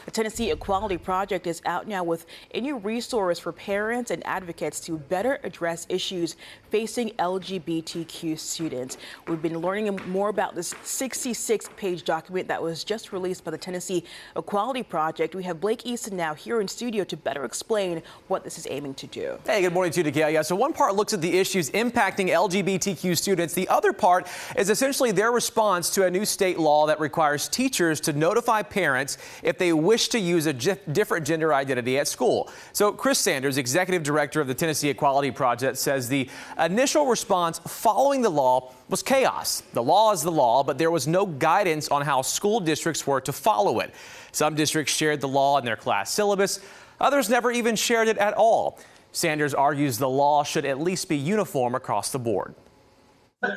The Tennessee Equality Project is out now with a new resource for parents and advocates to better address issues facing LGBTQ students. We've been learning more about this 66-page document that was just released by the Tennessee Equality Project. We have Blake Easton now here in studio to better explain what this is aiming to do. Hey, good morning to you, Dekia. Yeah, so one part looks at the issues impacting LGBTQ students. The other part is essentially their response to a new state law that requires teachers to notify parents if they wish to use a different gender identity at school. So Chris Sanders, executive director of the Tennessee Equality Project, says the initial response following the law was chaos. The law is the law, but there was no guidance on how school districts were to follow it. Some districts shared the law in their class syllabus. Others never even shared it at all. Sanders argues the law should at least be uniform across the board.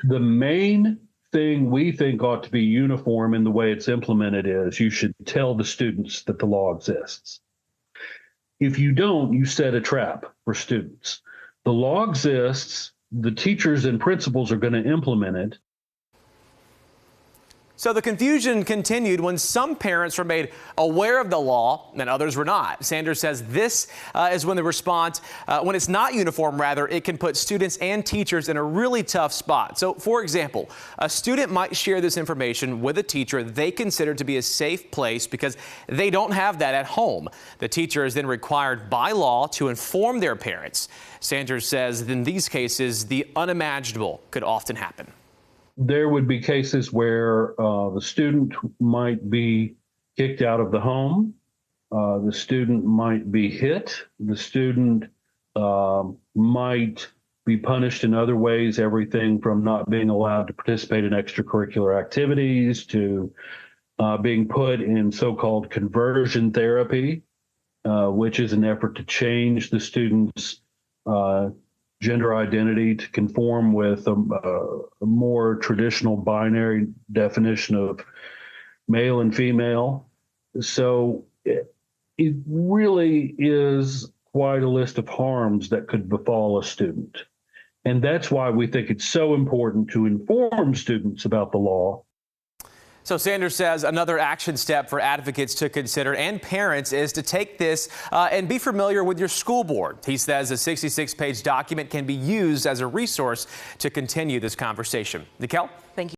The main thing we think ought to be uniform in the way it's implemented is you should tell the students that the law exists. If you don't, you set a trap for students. The law exists. The teachers and principals are going to implement it. So the confusion continued when some parents were made aware of the law and others were not. Sanders says this is when the response, when it's not uniform, rather, it can put students and teachers in a really tough spot. So, for example, a student might share this information with a teacher they consider to be a safe place because they don't have that at home. The teacher is then required by law to inform their parents. Sanders says in these cases, the unimaginable could often happen. There would be cases where the student might be kicked out of the home. The student might be hit. The student might be punished in other ways, everything from not being allowed to participate in extracurricular activities to being put in so-called conversion therapy, which is an effort to change the student's gender identity to conform with a more traditional binary definition of male and female. So it really is quite a list of harms that could befall a student. And that's why we think it's so important to inform students about the law. So Sanders says another action step for advocates to consider and parents is to take this and be familiar with your school board. He says a 66-page document can be used as a resource to continue this conversation. Nikel? Thank you.